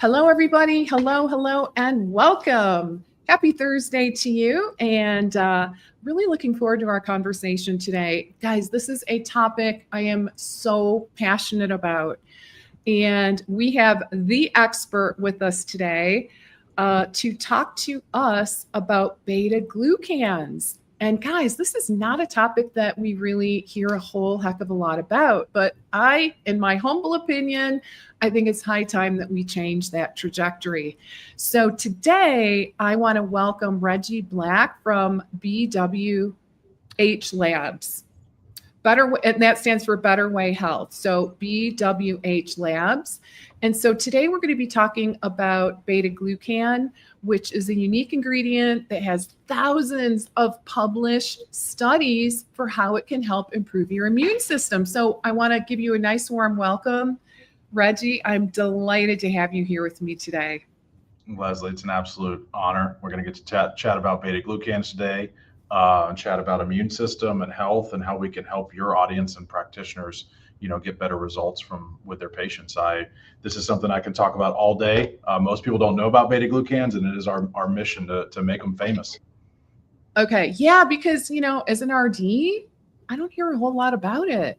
Hello, everybody. Hello, and welcome. Happy Thursday to you. And really looking forward to our conversation today. Guys, this is a topic I am so passionate about. And we have the expert with us today to talk to us about beta glucans. And guys, this is not a topic that we really hear a whole heck of a lot about, but in my humble opinion, I think it's high time that we change that trajectory. So today, I want to welcome Reggie Black from BWH Labs. And that stands for Better Way Health. So BWH Labs. And so today we're going to be talking about beta glucan, which is a unique ingredient that has thousands of published studies for how it can help improve your immune system. So I want to give you a nice warm welcome. Reggie, I'm delighted to have you here with me today. Leslie, it's an absolute honor. We're going to get to chat about beta glucans today, and chat about immune system and health and how we can help your audience and practitioners, get better results with their patients. This is something I can talk about all day. Most people don't know about beta glucans, and it is our mission to make them famous. Okay, yeah, because as an RD, I don't hear a whole lot about it.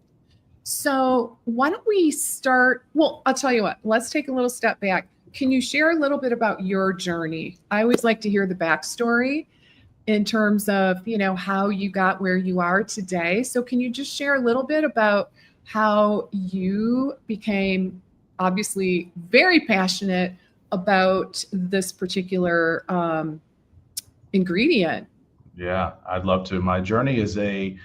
So why don't we start? Well, I'll tell you what, let's take a little step back. Can you share a little bit about your journey? I always like to hear the backstory in terms of, how you got where you are today. So can you just share a little bit about how you became obviously very passionate about this particular ingredient? Yeah, I'd love to. My journey is a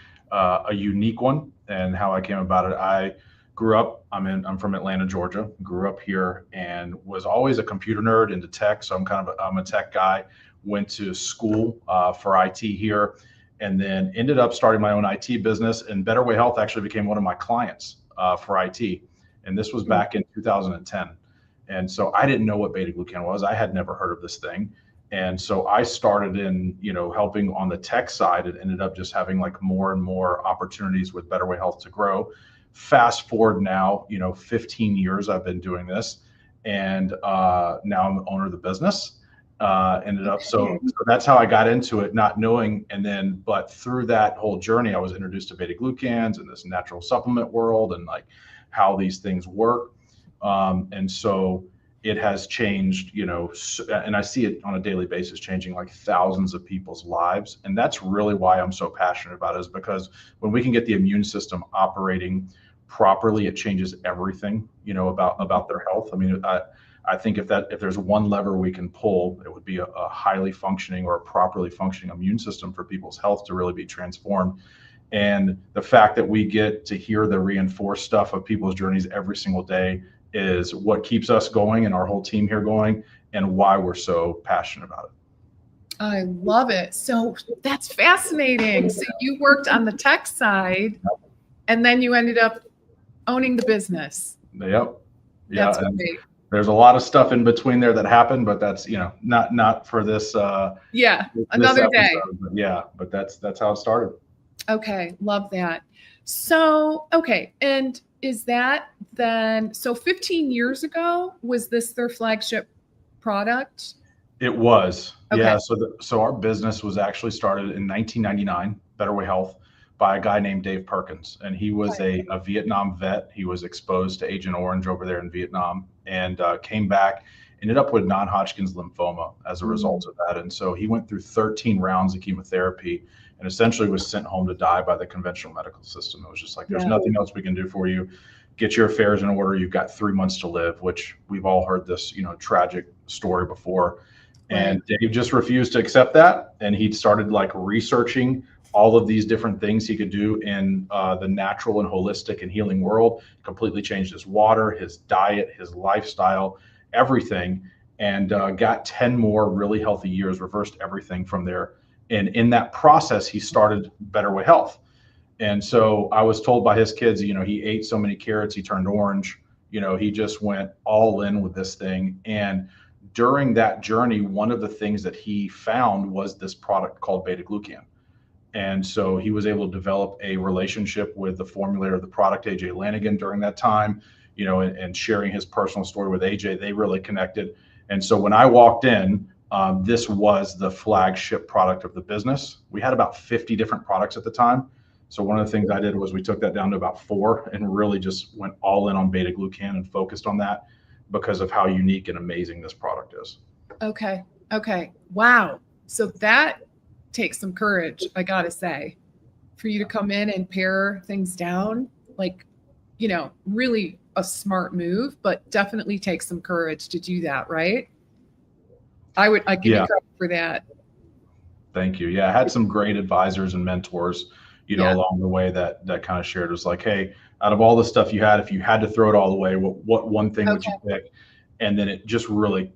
unique one, and how I came about it. I grew up. I'm from Atlanta, Georgia. Grew up here and was always a computer nerd into tech. So I'm a tech guy. Went to school for IT here, and then ended up starting my own IT business. And Better Way Health actually became one of my clients for IT. And this was back in 2010. And so I didn't know what beta glucan was. I had never heard of this thing. And so I started in, helping on the tech side, and ended up just having like more and more opportunities with Better Way Health to grow. Fast forward now, 15 years I've been doing this, and now I'm the owner of the business. So that's how I got into it, not knowing. But through that whole journey, I was introduced to beta glucans and this natural supplement world, and like how these things work. And so it has changed, and I see it on a daily basis changing like thousands of people's lives. And that's really why I'm so passionate about it, is because when we can get the immune system operating properly, it changes everything, about their health. I mean, I think if there's one lever we can pull, it would be a highly functioning or a properly functioning immune system for people's health to really be transformed. And the fact that we get to hear the reinforced stuff of people's journeys every single day is what keeps us going and our whole team here going, and why we're so passionate about it. I love it. So that's fascinating. So you worked on the tech side, and then you ended up owning the business. Yep. That's great. There's a lot of stuff in between there that happened, but that's, not for this. Another day. But that's how it started. Okay. Love that. So, okay. And is that then, so 15 years ago, was this their flagship product? It was. Okay. Yeah. So our business was actually started in 1999, Better Way Health, by a guy named Dave Perkins. And he was a Vietnam vet. He was exposed to Agent Orange over there in Vietnam, and came back, ended up with non-Hodgkin's lymphoma as a result of that. And so he went through 13 rounds of chemotherapy and essentially was sent home to die by the conventional medical system. It was just like, there's nothing else we can do for you. Get your affairs in order. You've got 3 months to live, which we've all heard this, tragic story before. And Dave just refused to accept that. And he started like researching all of these different things he could do in the natural and holistic and healing world. Completely changed his water, his diet, his lifestyle, everything, and got 10 more really healthy years, reversed everything from there. And in that process, he started Better Way Health. And so I was told by his kids, he ate so many carrots, he turned orange. He just went all in with this thing. And during that journey, one of the things that he found was this product called Beta Glucan. And so he was able to develop a relationship with the formulator of the product, AJ Lanigan, during that time. and sharing his personal story with AJ, they really connected. And so when I walked in, this was the flagship product of the business. We had about 50 different products at the time. So one of the things I did was we took that down to about 4 and really just went all in on Beta Glucan and focused on that because of how unique and amazing this product is. Okay. Wow. So that takes some courage, I got to say, for you to come in and pare things down, like, really a smart move, but definitely takes some courage to do that, right? I give you credit for that. Thank you. Yeah, I had some great advisors and mentors, along the way that kind of shared. It was like, hey, out of all the stuff you had, if you had to throw it all away, what one thing would you pick? And then it just really,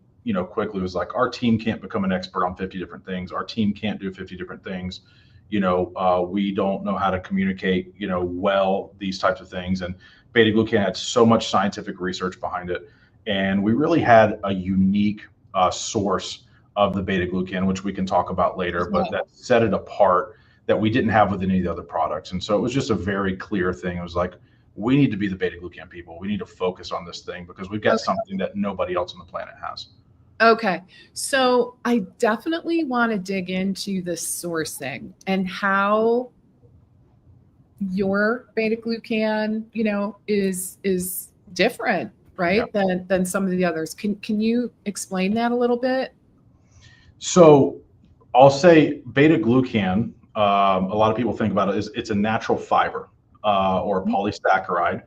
quickly was like, our team can't become an expert on 50 different things. Our team can't do 50 different things. We don't know how to communicate, well, these types of things. And Beta Glucan had so much scientific research behind it. And we really had a unique source of the Beta Glucan, which we can talk about later, but that set it apart that we didn't have with any of the other products. And so it was just a very clear thing. It was like, we need to be the Beta Glucan people. We need to focus on this thing because we've got something that nobody else on the planet has. Okay. So I definitely want to dig into the sourcing and how your Beta Glucan, is different, right? Than some of the others. Can you explain that a little bit? So I'll say Beta Glucan, a lot of people think about it as it's a natural fiber or a polysaccharide.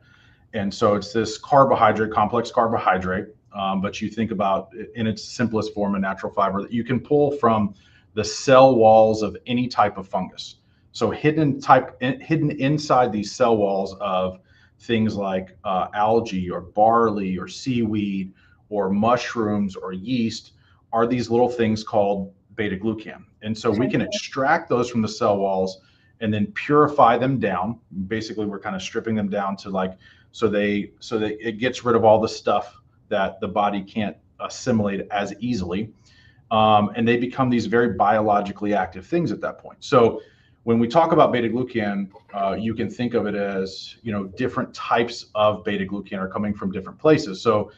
And so it's this complex carbohydrate, but you think about it in its simplest form, a natural fiber that you can pull from the cell walls of any type of fungus. So hidden inside these cell walls of things like algae or barley or seaweed or mushrooms or yeast are these little things called Beta Glucan. And so we can extract those from the cell walls and then purify them down. Basically, we're kind of stripping them down to so that it gets rid of all the stuff that the body can't assimilate as easily. And they become these very biologically active things at that point. So when we talk about Beta Glucan, you can think of it as, different types of Beta Glucan are coming from different places. So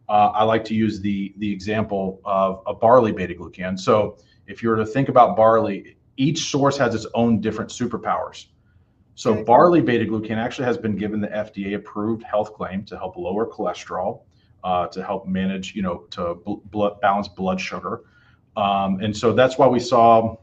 I like to use the example of a barley Beta Glucan. So if you were to think about barley, each source has its own different superpowers. So barley Beta Glucan actually has been given the FDA approved health claim to help lower cholesterol, to help manage, to balance blood sugar. And so that's why we saw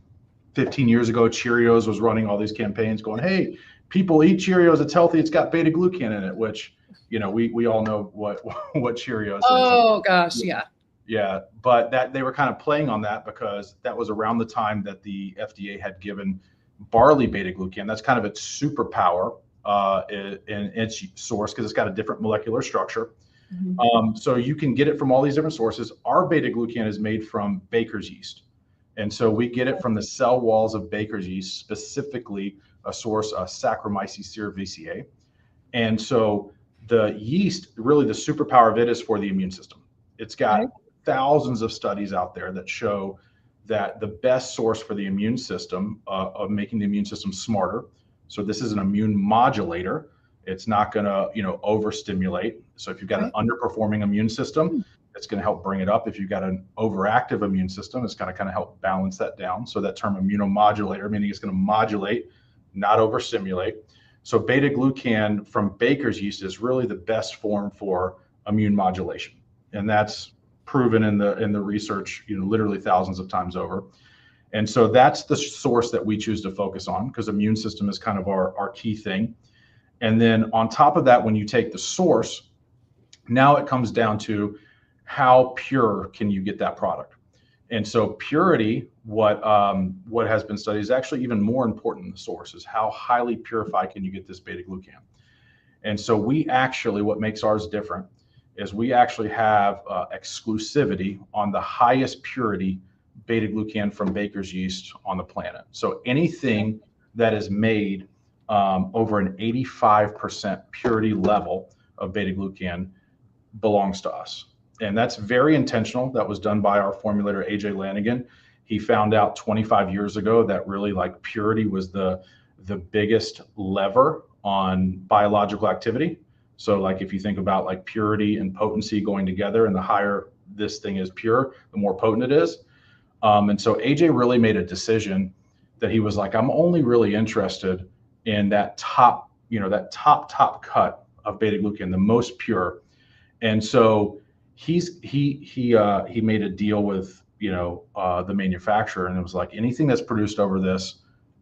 15 years ago, Cheerios was running all these campaigns going, hey, people eat Cheerios, it's healthy, it's got Beta Glucan in it, which, we all know what Cheerios is. Oh gosh, yeah. Yeah, but that they were kind of playing on that because that was around the time that the FDA had given barley Beta Glucan. That's kind of its superpower in its source because it's got a different molecular structure. So you can get it from all these different sources. Our Beta Glucan is made from baker's yeast. And so we get it from the cell walls of baker's yeast, specifically a source, Saccharomyces cerevisiae. And so the yeast, really the superpower of it is for the immune system. It's got thousands of studies out there that show that the best source for the immune system of making the immune system smarter. So this is an immune modulator. It's not going to, overstimulate. So if you've got an underperforming immune system, it's going to help bring it up. If you've got an overactive immune system, it's going to kind of help balance that down. So that term immunomodulator, meaning it's going to modulate, not overstimulate. So Beta Glucan from baker's yeast is really the best form for immune modulation. And that's proven in the research, literally thousands of times over. And so that's the source that we choose to focus on because immune system is kind of our key thing. And then on top of that, when you take the source, now it comes down to how pure can you get that product? And so purity, what has been studied is actually even more important than the source is how highly purified can you get this Beta Glucan? And so what makes ours different is we actually have exclusivity on the highest purity Beta Glucan from baker's yeast on the planet. So anything that is made over an 85% purity level of Beta Glucan belongs to us. And that's very intentional. That was done by our formulator, AJ Lanigan. He found out 25 years ago that really purity was the biggest lever on biological activity. So like if you think about like purity and potency going together, and the higher this thing is pure, the more potent it is. And so AJ really made a decision that he was like, I'm only really interested in that top, that top cut of beta glucan, the most pure. And so he made a deal with the manufacturer, and it was like, anything that's produced over this,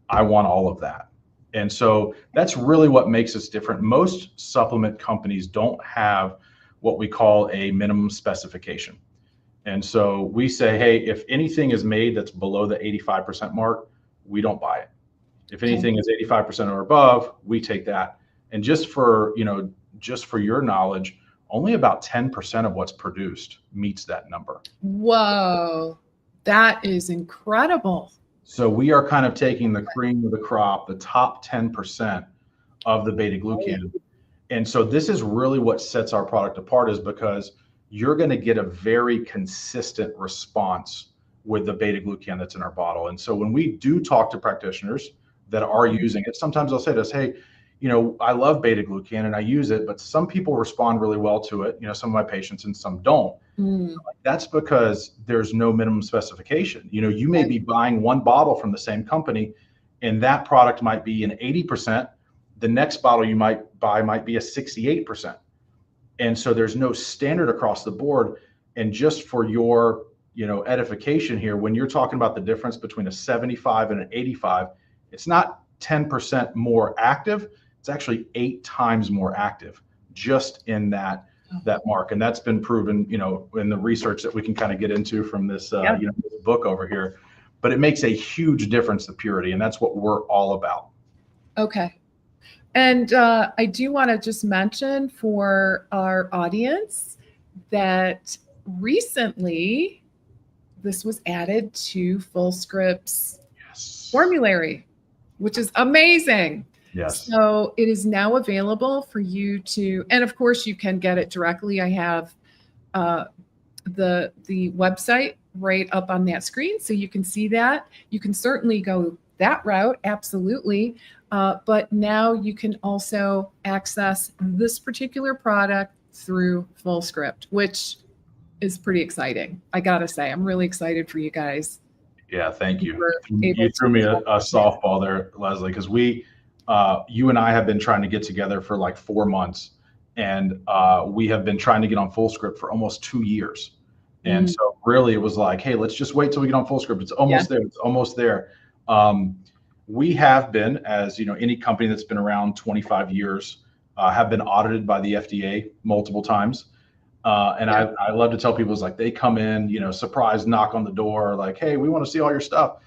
I want all of that. And so that's really what makes us different. Most supplement companies don't have what we call a minimum specification. And so we say, hey, if anything is made that's below the 85% mark, we don't buy it. If anything is 85% or above, we take that. And just for your knowledge, only about 10% of what's produced meets that number. Whoa, that is incredible. So we are kind of taking the cream of the crop, the top 10% of the beta glucan. And so this is really what sets our product apart, is because you're going to get a very consistent response with the beta glucan that's in our bottle. And so when we do talk to practitioners that are using it, sometimes they'll say to us, hey, I love beta glucan and I use it, but some people respond really well to it, some of my patients, and some don't. That's because there's no minimum specification. You may be buying one bottle from the same company, and that product might be an 80%. The next bottle you might buy might be a 68%. And so there's no standard across the board. And just for your, edification here, when you're talking about the difference between a 75 and an 85, it's not 10% more active. It's actually 8 times more active just in that mark. And that's been proven, in the research that we can kind of get into from this, this book over here. But it makes a huge difference, the purity. And that's what we're all about. Okay. And I do want to just mention for our audience that recently this was added to Fullscript's formulary, which is amazing. Yes. So it is now available for you to, and of course you can get it directly. I have the website right up on that screen, so you can see that. You can certainly go that route, absolutely. But now you can also access this particular product through Fullscript, which is pretty exciting. I gotta say, I'm really excited for you guys. Yeah, thank you. You threw me a softball there, Leslie, because you and I have been trying to get together for like 4 months, and we have been trying to get on Fullscript for almost 2 years. And so really it was like, hey, let's just wait till we get on Fullscript. It's almost there. It's almost there. We have been, as any company that's been around 25 years, have been audited by the FDA multiple times. I love to tell people, it's like they come in, surprise knock on the door, like, hey, we want to see all your stuff.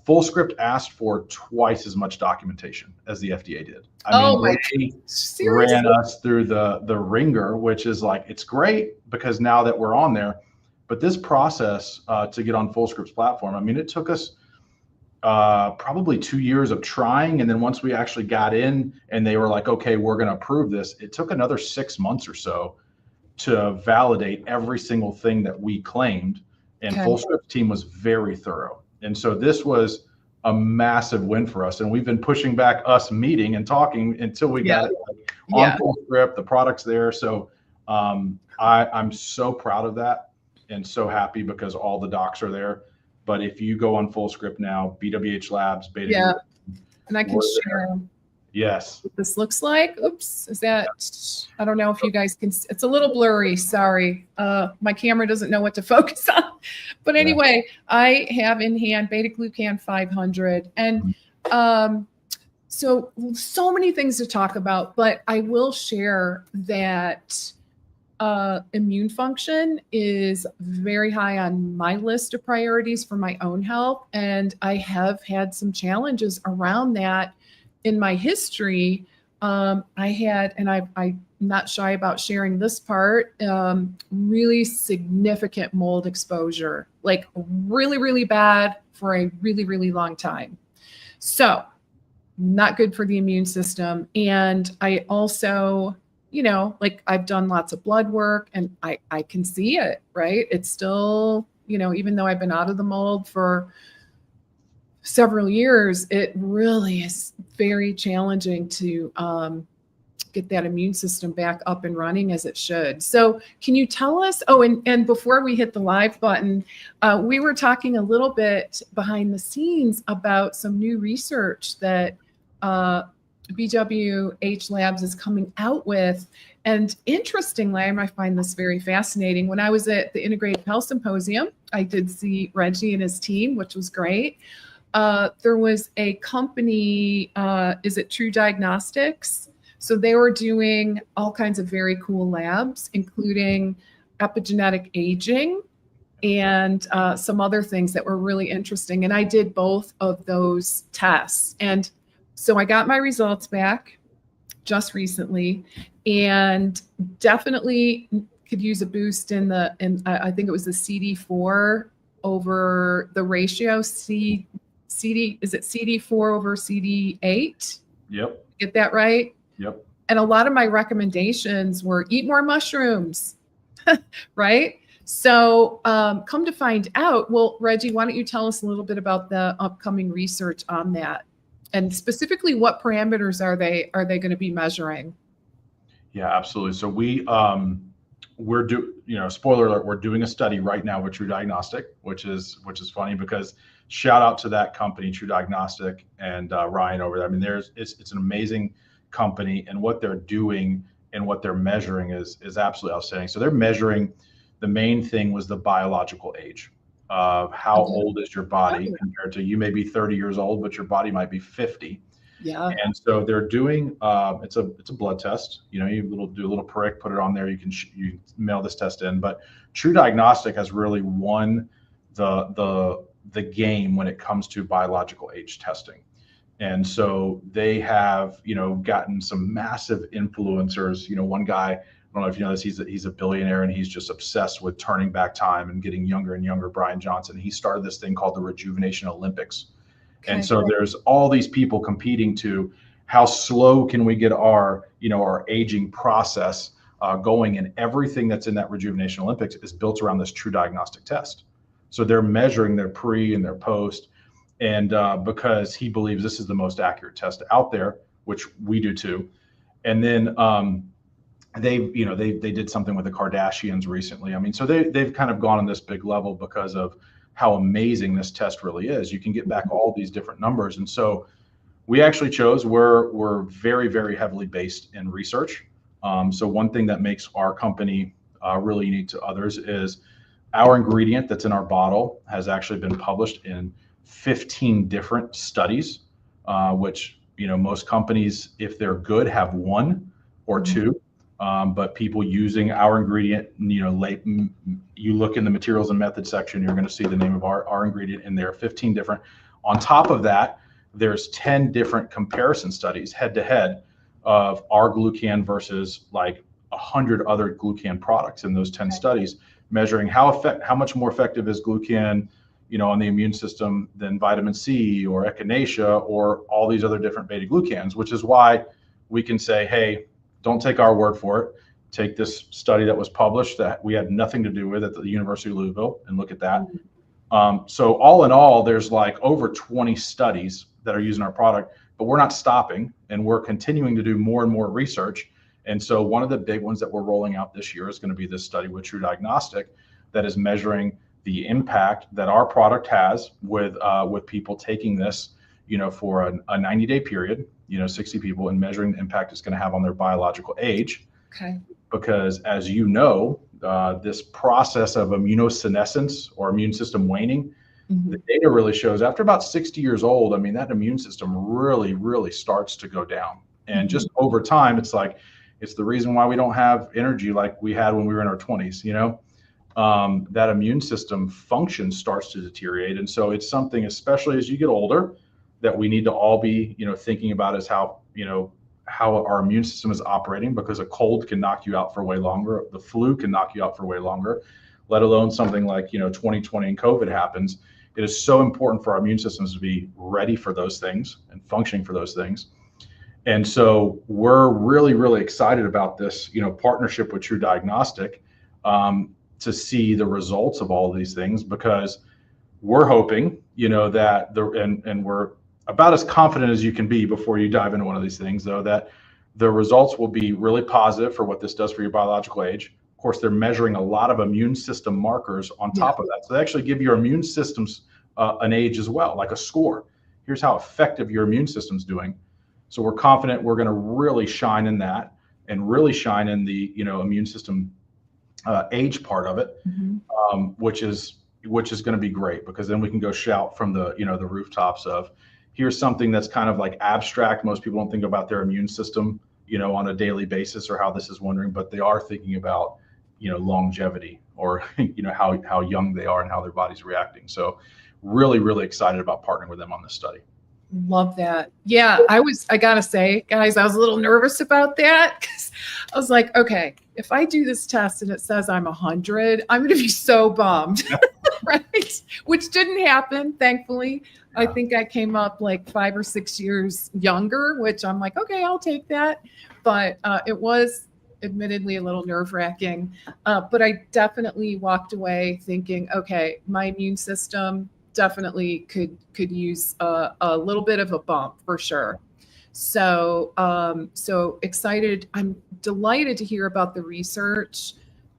Fullscript asked for twice as much documentation as the FDA did. I mean, they ran us through the ringer, which is like, it's great because now that we're on there, but this process to get on Fullscript's platform, I mean, it took us probably 2 years of trying. And then once we actually got in and they were like, okay, we're going to approve this, it took another 6 months or so to validate every single thing that we claimed. And Fullscript's team was very thorough. And so this was a massive win for us. And we've been pushing back us meeting and talking until we got it on Fullscript, the product's there. So I'm so proud of that and so happy because all the docs are there. But if you go on Fullscript now, BWH Labs, Beta Glucan, and I can share yes what this looks like. Oops, is that, I don't know if you guys can, it's a little blurry, sorry. My camera doesn't know what to focus on. But anyway, I have in hand Beta Glucan 500. And so many things to talk about, but I will share that immune function is very high on my list of priorities for my own health. And I have had some challenges around that in my history. I had, and I'm not shy about sharing this part, really significant mold exposure, like really, really bad for a really, really long time. So not good for the immune system. And I also, like I've done lots of blood work and I can see it, right? It's still, even though I've been out of the mold for several years, it really is very challenging to get that immune system back up and running as it should. So can you tell us, oh, and before we hit the live button, we were talking a little bit behind the scenes about some new research that BWH Labs is coming out with. And interestingly, I find this very fascinating. When I was at the Integrated Health Symposium, I did see Reggie and his team, which was great. There was a company, is it True Diagnostics? So they were doing all kinds of very cool labs, including epigenetic aging and some other things that were really interesting. And I did both of those tests. And so I got my results back just recently, and definitely could use a boost in I think it was the CD4 over the ratio is it CD4 over CD8? Yep. Get that right? Yep. And a lot of my recommendations were eat more mushrooms, right? So come to find out, well, Reggie, why don't you tell us a little bit about the upcoming research on that? And specifically, what parameters are they going to be measuring? Yeah, absolutely. So spoiler alert, we're doing a study right now with True Diagnostic, which is funny because shout out to that company, True Diagnostic, and Ryan over there. I mean, it's an amazing company, and what they're doing and what they're measuring is absolutely outstanding. So they're measuring, the main thing was the biological age of how old is your body compared to, you may be 30 years old, but your body might be 50. Yeah. And so they're doing, it's a blood test, you do a little prick, put it on there. You mail this test in, but True Diagnostic has really won the game when it comes to biological age testing. And so they have, gotten some massive influencers. One guy, I don't know if you know this, he's a billionaire, and he's just obsessed with turning back time and getting younger and younger. Brian Johnson, he started this thing called the Rejuvenation Olympics. Okay. And so there's all these people competing to how slow can we get our aging process going, and everything that's in that Rejuvenation Olympics is built around this True Diagnostic test. So they're measuring their pre and their post, and because he believes this is the most accurate test out there, which we do too. And then they did something with the Kardashians recently. I mean, so they've kind of gone on this big level because of how amazing this test really is. You can get back all these different numbers. And so we actually chose, we're very, very heavily based in research. So one thing that makes our company really unique to others is our ingredient that's in our bottle has actually been published in 15 different studies, which, most companies, if they're good, have one or two. But people using our ingredient, you look in the materials and methods section, you're going to see the name of our ingredient in there, 15 different. On top of that, there's 10 different comparison studies head to head of our glucan versus like 100 other glucan products in those 10 studies, measuring how much more effective is glucan, on the immune system than vitamin C or echinacea or all these other different beta glucans, which is why we can say, hey, don't take our word for it. Take this study that was published that we had nothing to do with at the University of Louisville and look at that. So all in all, there's like over 20 studies that are using our product, but we're not stopping, and we're continuing to do more and more research. And so one of the big ones that we're rolling out this year is going to be this study with True Diagnostic that is measuring the impact that our product has with people taking this, for a 90-day period, 60 people, and measuring the impact it's going to have on their biological age. Okay. Because as this process of immunosenescence or immune system waning, the data really shows after about 60 years old, I mean, that immune system really, really starts to go down. And just over time, it's the reason why we don't have energy like we had when we were in our 20s, that immune system function starts to deteriorate. And so it's something, especially as you get older, that we need to all be, thinking about is how our immune system is operating, because a cold can knock you out for way longer. The flu can knock you out for way longer, let alone something like, 2020 and COVID happens. It is so important for our immune systems to be ready for those things and functioning for those things. And so we're really, really excited about this, partnership with True Diagnostic, to see the results of all of these things, because we're hoping, that and we're about as confident as you can be before you dive into one of these things, though, that The results will be really positive for what this does for your biological age. Of course, they're measuring a lot of immune system markers on top of that. So they actually give your immune systems an age as well, like a score. Here's how effective your immune system's doing. So we're confident we're going to really shine in that, and really shine in the immune system age part of it, which is going to be great, because then we can go shout from the the rooftops of, here's something that's kind of like abstract. Most people don't think about their immune system on a daily basis, or how this is wondering, but they are thinking about longevity, or how young they are and how their body's reacting. So really, really excited about partnering with them on this study. Love that. Yeah, I gotta say, guys, I was a little nervous about that, because I was like, okay, if I do this test and it says I'm 100, I'm gonna be so bummed. Right? Which didn't happen, thankfully. I think I came up like 5 or 6 years younger, which I'm like, okay, I'll take that. But it was admittedly a little nerve-wracking. But I definitely walked away thinking, okay, my immune system definitely could use a little bit of a bump for sure. So so excited. I'm delighted to hear about the research,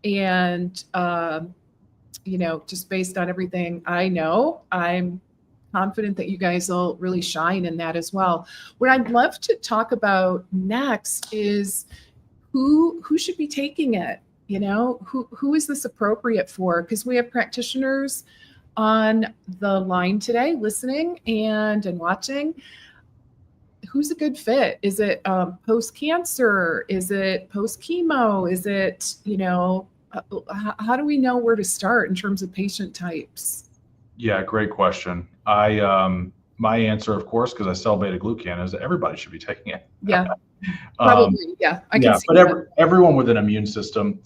and just based on everything I know, I'm confident that you guys will really shine in that as well. What I'd love to talk about next is who should be taking it. Who is this appropriate for? Because we have practitioners on the line today listening and watching. Who's a good fit? Is it post-cancer? Is it post-chemo? Is it, how do we know where to start in terms of patient types? Yeah, great question. My answer, of course, because I sell Beta Glucan, is that everybody should be taking it. Yeah, probably. I can see but that. Everyone with an immune system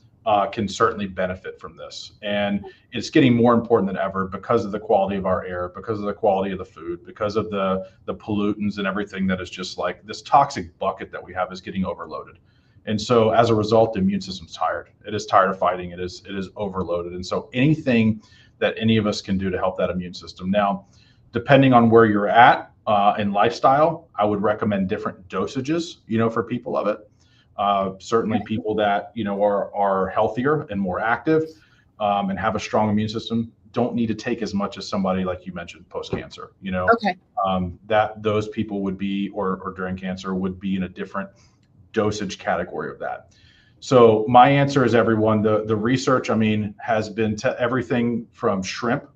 can certainly benefit from this. And it's getting more important than ever because of the quality of our air, because of the quality of the food, because of the pollutants and everything that is just like this toxic bucket that we have is getting overloaded. And so as a result, the immune system's tired. It is tired of fighting. It is overloaded. And so anything that any of us can do to help that immune system. Now, depending on where you're at in lifestyle, I would recommend different dosages, for people of it. Certainly people that, are healthier and more active and have a strong immune system don't need to take as much as somebody like you mentioned post-cancer, that those people would be, or during cancer would be in a different dosage category of that. So my answer is everyone. The research, has been everything from shrimp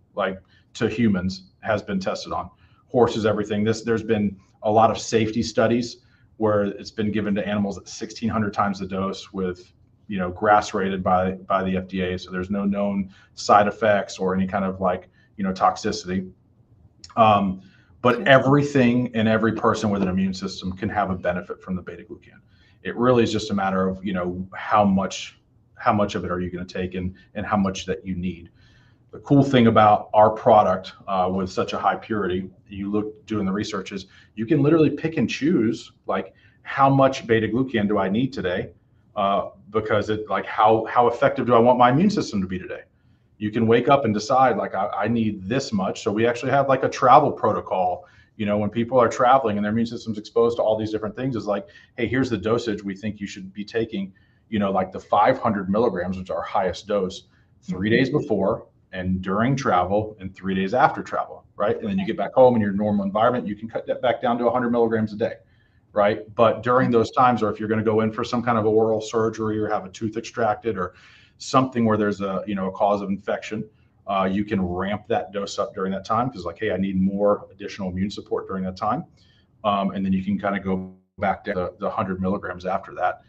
to humans has been tested on horses, everything. There's been a lot of safety studies where it's been given to animals at 1,600 times the dose with, grass rated by the FDA. So there's no known side effects or any kind of toxicity. But everything and every person with an immune system can have a benefit from the Beta Glucan. It really is just a matter of, how much of it are you going to take and how much that you need. The cool thing about our product with such a high purity, you look doing the research, is you can literally pick and choose how much Beta Glucan do I need today, because it how effective do I want my immune system to be today. You can wake up and decide I need this much. So we actually have a travel protocol. When people are traveling and their immune system's exposed to all these different things, is hey, here's the dosage we think you should be taking, the 500 milligrams, which is our highest dose, 3 days before and during travel, and 3 days after travel, right? And then you get back home in your normal environment, you can cut that back down to 100 milligrams a day, right? But during those times, or if you're going to go in for some kind of oral surgery or have a tooth extracted or something where there's a cause of infection, you can ramp that dose up during that time, because hey, I need more additional immune support during that time. And then you can kind of go back to the 100 milligrams after that.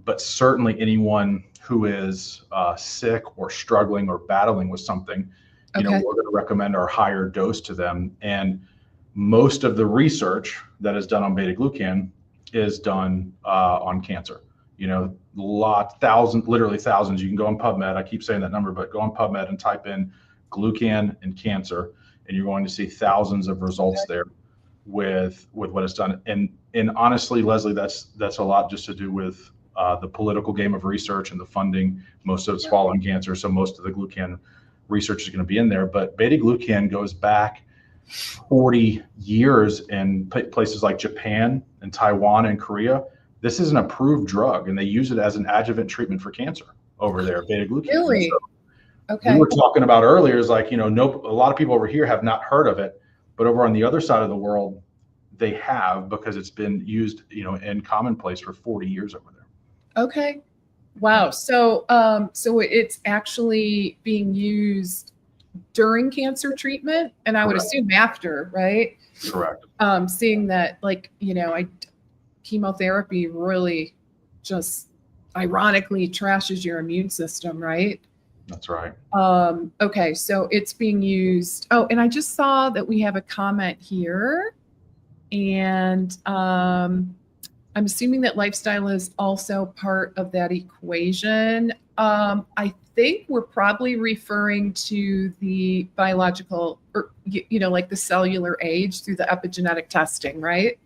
But certainly anyone who is sick or struggling or battling with something, we're going to recommend our higher dose to them. And most of the research that is done on Beta Glucan is done on cancer. Literally thousands. You can go on PubMed. I keep saying that number, but go on PubMed and type in Glucan and cancer, and you're going to see thousands of results there with what it's done. And honestly, Leslie, that's a lot just to do with the political game of research and the funding. Most of it's following cancer, so most of the Glucan research is going to be in there. But Beta Glucan goes back 40 years in places like Japan and Taiwan and Korea. This is an approved drug, and they use it as an adjuvant treatment for cancer over there, beta glucan. Really? So Okay. we were talking about earlier is like, a lot of people over here have not heard of it, but over on the other side of the world, they have, because it's been used, in commonplace for 40 years over there. Okay. Wow. So, so it's actually being used during cancer treatment, and I would Correct. assume after, right? Correct. Seeing that, like, chemotherapy really just ironically trashes your immune system, right? That's right. Okay, so it's being used. Oh, and I just saw that we have a comment here, and I'm assuming that lifestyle is also part of that equation. I think we're probably referring to the biological, or like the cellular age through the epigenetic testing, right?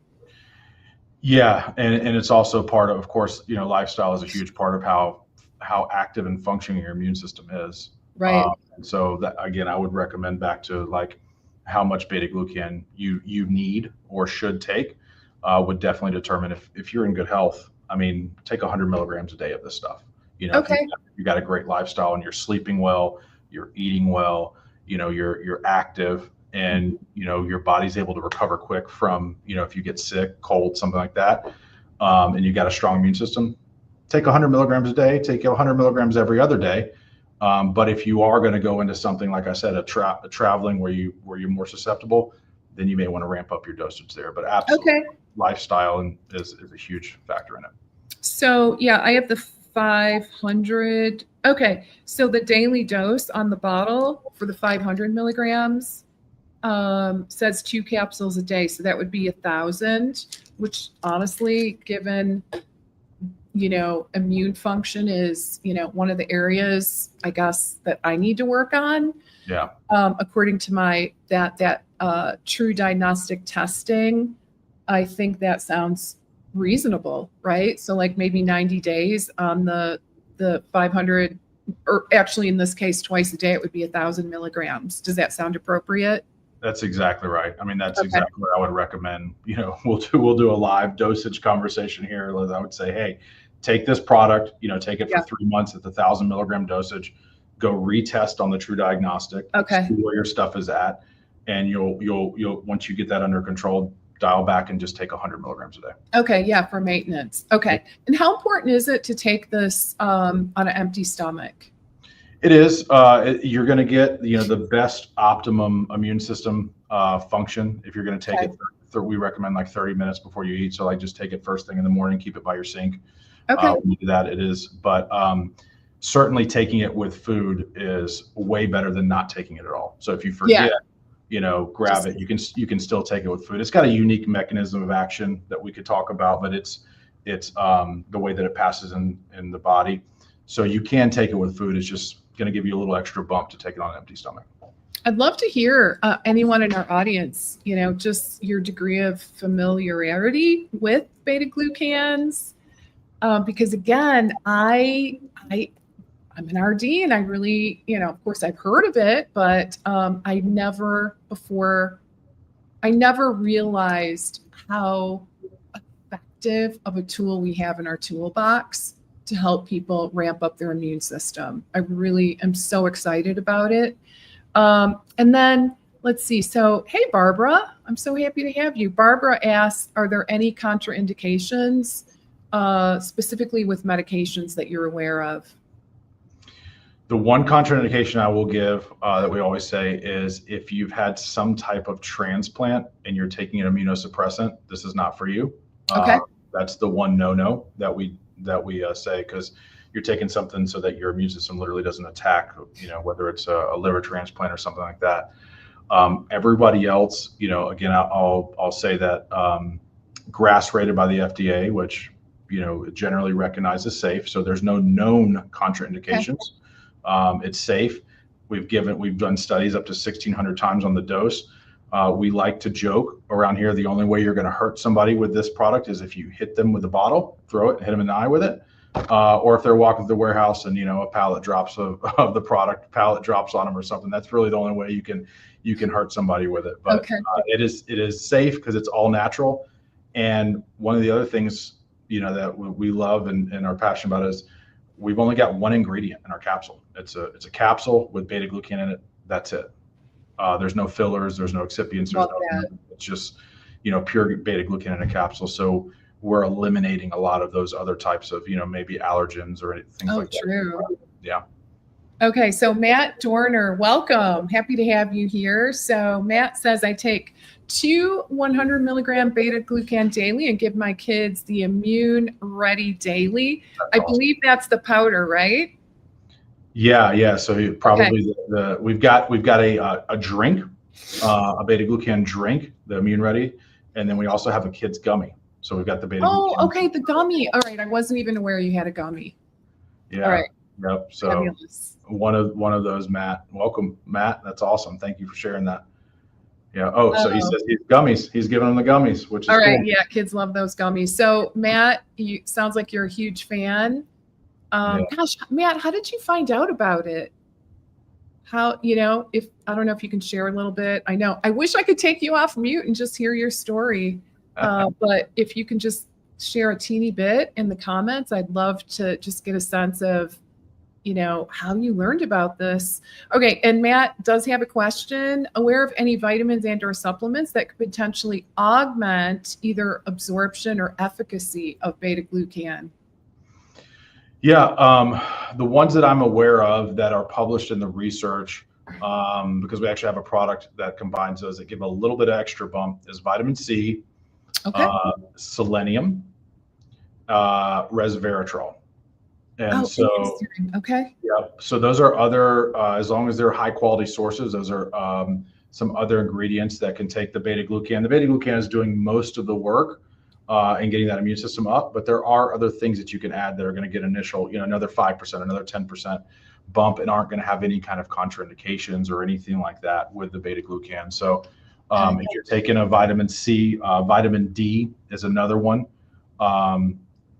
Yeah, and it's also part of course, lifestyle is a huge part of how active and functioning your immune system is. Right. And so that, again, I would recommend back to like how much beta glucan you need or should take, would definitely determine if you're in good health. I mean, take 100 milligrams a day of this stuff. Okay. If you got a great lifestyle and you're sleeping well, you're eating well, you're active, and your body's able to recover quick from if you get sick, cold, something like that, and you got a strong immune system, take 100 milligrams a day, take 100 milligrams every other day. But if you are going to go into something like I said, a traveling where you're more susceptible, then you may want to ramp up your dosage there. But absolutely, Okay. lifestyle is a huge factor in it. So yeah, I have the 500. Okay, so the daily dose on the bottle for the 500 milligrams says 2 capsules a day, so that would be 1,000. Which honestly, given immune function is one of the areas I guess that I need to work on. Yeah. According to my that true diagnostic testing, I think that sounds reasonable, right? So like maybe 90 days on the 500, or actually in this case twice a day, it would be 1,000 milligrams. Does that sound appropriate? That's exactly right. I mean, that's Okay. exactly what I would recommend. We'll do a live dosage conversation here. I would say, hey, take this product, take it for 3 months at the 1,000 milligram dosage, go retest on the true diagnostic, Okay. see where your stuff is at. And you'll once you get that under control, dial back and just take 100 milligrams a day. Okay. Yeah. For maintenance. Okay. And how important is it to take this on an empty stomach? It is. You're going to get the best optimum immune system function if you're going to take it. We recommend like 30 minutes before you eat. So like just take it first thing in the morning, keep it by your sink. Okay. When you do that, it is. But certainly taking it with food is way better than not taking it at all. So if you forget, grab it. You can still take it with food. It's got a unique mechanism of action that we could talk about, but it's the way that it passes in the body. So you can take it with food. It's just going to give you a little extra bump to take it on an empty stomach. I'd love to hear anyone in our audience, just your degree of familiarity with beta glucans, because again, I'm an RD and I really, of course I've heard of it, but I never realized how effective of a tool we have in our toolbox to help people ramp up their immune system. I really am so excited about it. And then let's see. So, hey, Barbara, I'm so happy to have you. Barbara asks, are there any contraindications specifically with medications that you're aware of? The one contraindication I will give that we always say is if you've had some type of transplant and you're taking an immunosuppressant, this is not for you. Okay. That's the one no-no that we say, because you're taking something so that your immune system literally doesn't attack, whether it's a liver transplant or something like that. Everybody else, again, I'll say that GRAS rated by the FDA, which, generally recognized as safe. So there's no known contraindications. Okay. It's safe. We've done studies up to 1,600 times on the dose. We like to joke around here, the only way you're going to hurt somebody with this product is if you hit them with a bottle, throw it, hit them in the eye with it. Or if they're walking to the warehouse and, a pallet drops of the product, drops on them or something. That's really the only way you can hurt somebody with it. But okay. It is safe because it's all natural. And one of the other things that we love and are passionate about is we've only got one ingredient in our capsule. It's a capsule with beta glucan in it. That's it. There's no fillers. There's no excipients. Love that. It's just, pure beta glucan in a capsule. So we're eliminating a lot of those other types of, maybe allergens or things like true. that. Yeah. Okay. So Matt Dorner, welcome. Happy to have you here. So Matt says, I take 2 100 milligram beta glucan daily and give my kids the Immune Ready daily. That's awesome. Believe that's the powder, right? Yeah. So probably we've got a drink, a beta glucan drink, the Immune Ready, and then we also have a kid's gummy. So we've got the beta. Oh, okay, the gummy. All right, I wasn't even aware you had a gummy. Yeah. All right. Yep. So fabulous. one of those, Matt. Welcome, Matt. That's awesome. Thank you for sharing that. Yeah. Oh, so he says he's gummies. He's giving them the gummies, which is all right. Cool. Yeah, kids love those gummies. So Matt, you sounds like you're a huge fan. Gosh, Matt, how did you find out about it? How, if I don't know if you can share a little bit. I wish I could take you off mute and just hear your story. But if you can just share a teeny bit in the comments, I'd love to just get a sense of, how you learned about this. Okay. And Matt does have a question. Aware of any vitamins and or supplements that could potentially augment either absorption or efficacy of beta glucan? Yeah, the ones that I'm aware of that are published in the research, because we actually have a product that combines those that give a little bit of extra bump, is vitamin C, selenium, resveratrol. And okay. Yeah, so those are other, as long as they're high quality sources, those are some other ingredients that can take the beta glucan. The beta glucan is doing most of the work and getting that immune system up, but there are other things that you can add that are going to get initial, another 5%, another 10% bump, and aren't going to have any kind of contraindications or anything like that with the beta glucan. So if you're taking a vitamin C, vitamin D is another one.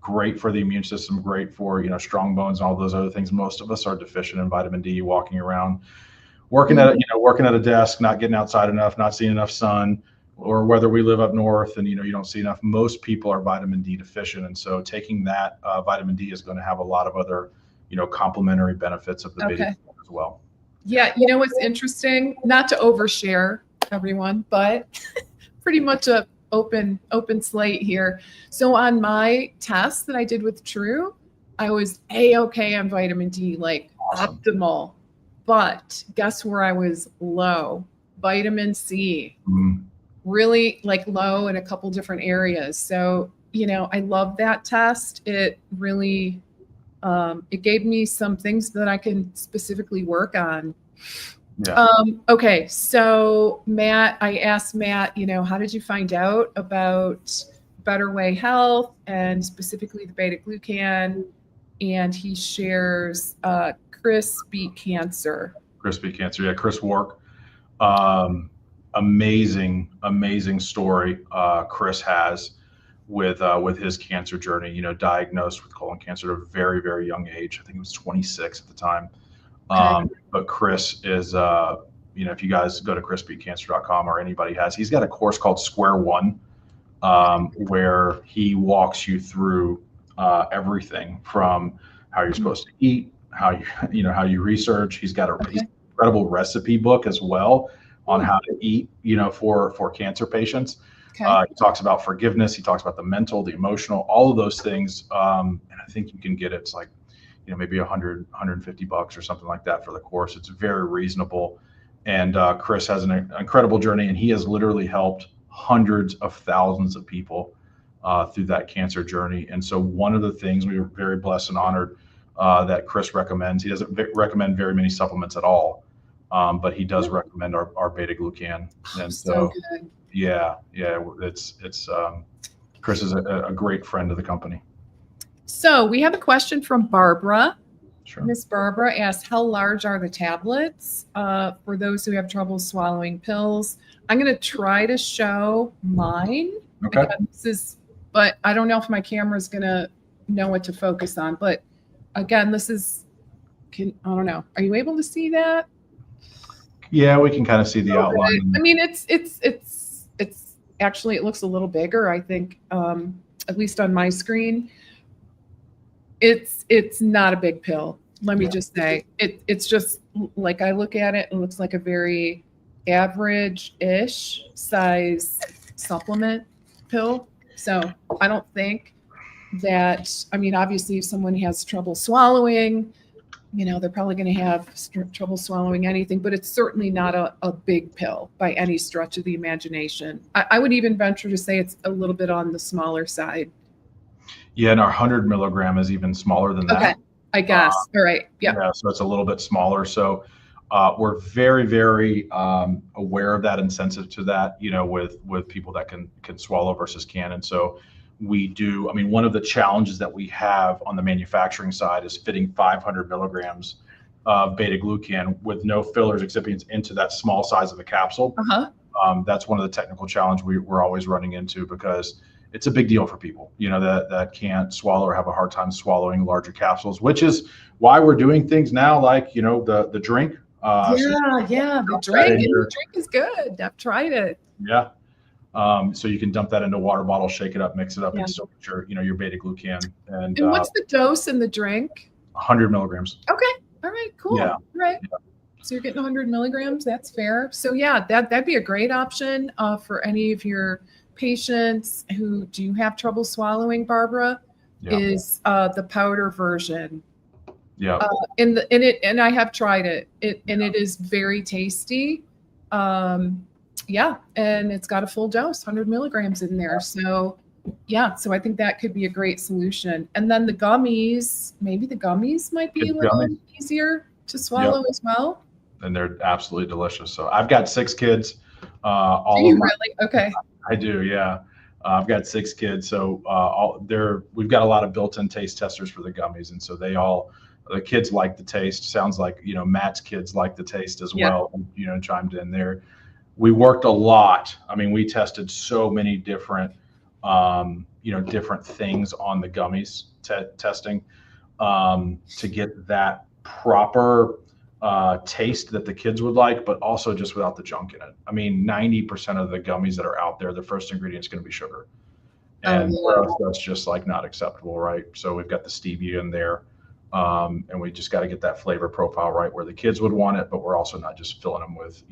Great for the immune system, great for, strong bones and all those other things. Most of us are deficient in vitamin D, walking around, working at a desk, not getting outside enough, not seeing enough sun, or whether we live up north and, you don't see enough. Most people are vitamin D deficient. And so taking that vitamin D is going to have a lot of other, complementary benefits of the beta as well. Yeah. What's interesting, not to overshare everyone, but pretty much a open slate here. So on my test that I did with True, I was A-okay on vitamin D, like awesome. Optimal. But guess where I was low? Vitamin C. Really like low in a couple different areas. So, I love that test. It really, it gave me some things that I can specifically work on. Yeah. Okay. So Matt, I asked Matt, how did you find out about Better Way Health and specifically the beta glucan? And he shares Chris Beat Cancer. Chris Beat Cancer. Yeah. Chris Wark. Amazing story Chris has with his cancer journey, diagnosed with colon cancer at a very, very young age. I think it was 26 at the time. But Chris is, if you guys go to chrisbeatcancer.com or anybody he's got a course called Square One, where he walks you through everything from how you're supposed to eat, how you research. He's got an incredible recipe book as well on how to eat, for cancer patients. He talks about forgiveness. He talks about the mental, the emotional, all of those things. And I think you can get it's like, maybe $100, $150 or something like that for the course. It's very reasonable. And Chris has an incredible journey, and he has literally helped hundreds of thousands of people through that cancer journey. And so one of the things we were very blessed and honored that Chris recommends, he doesn't recommend very many supplements at all, but he does recommend our beta glucan. And so good. Yeah, it's Chris is a great friend of the company. So we have a question from Barbara. Sure. Miss Barbara asks, how large are the tablets for those who have trouble swallowing pills? I'm going to try to show mine. Okay. But I don't know if my camera is going to know what to focus on. But again, I don't know. Are you able to see that? Yeah, we can kind of see the outline. I mean, it's actually, it looks a little bigger, I think. at least on my screen, it's not a big pill. Let me just say it's just like I look at it, it looks like a very average-ish size supplement pill. So I don't think that, I mean, obviously if someone has trouble swallowing, they're probably going to have trouble swallowing anything, but it's certainly not a big pill by any stretch of the imagination. I would even venture to say it's a little bit on the smaller side. Yeah, and our 100 milligram is even smaller than that. Okay, I guess. All right. Yep. Yeah, so it's a little bit smaller. So we're very, very aware of that and sensitive to that, with people that can swallow versus can. And so we do, I mean, one of the challenges that we have on the manufacturing side is fitting 500 milligrams of beta glucan with no fillers, excipients into that small size of a capsule. That's one of the technical challenges we're always running into, because it's a big deal for people, that can't swallow or have a hard time swallowing larger capsules, which is why we're doing things now like, the drink. The drink is good. I've tried it. Yeah. So you can dump that into a water bottle, shake it up, mix it up, and still get your beta glucan. And what's the dose in the drink? 100 milligrams. Okay. All right. Cool. Yeah. All right. Yeah. So you're getting 100 milligrams. That's fair. So yeah, that'd be a great option for any of your patients who do have trouble swallowing, Barbara. Is the powder version. Yeah. And I have tried it. And it is very tasty. Yeah, and it's got a full dose, 100 milligrams in there. So yeah, so I think that could be a great solution. And then the gummies, maybe the gummies might be a little easier to swallow as well. And they're absolutely delicious. So I've got 6 kids. Really? Okay. I do, yeah. I've got 6 kids, so we've got a lot of built-in taste testers for the gummies, and so the kids like the taste. Sounds like Matt's kids like the taste as well. Chimed in there. We worked a lot. I mean, we tested so many different different things on the gummies testing to get that proper taste that the kids would like, but also just without the junk in it. I mean, 90% of the gummies that are out there, the first ingredient is going to be sugar. And for us, that's just like not acceptable, right? So we've got the stevia in there. And we just got to get that flavor profile right where the kids would want it, but we're also not just filling them with,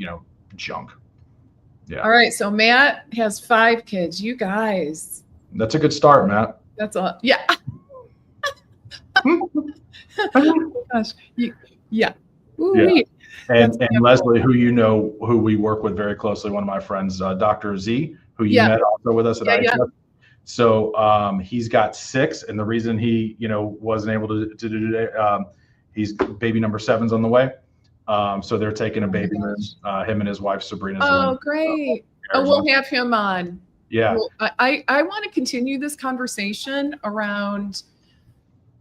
junk. Yeah. All right. So Matt has 5 kids. You guys. That's a good start, Matt. That's all. Yeah. Oh my gosh. Yeah. Yeah. And Leslie, who we work with very closely, one of my friends, Dr. Z, who you met also with us at IHS. So he's got 6, and the reason he wasn't able to do today, he's baby number 7's on the way. So they're taking a baby room, him and his wife Sabrina. Oh, great! We'll have him on. Yeah. Well, I want to continue this conversation around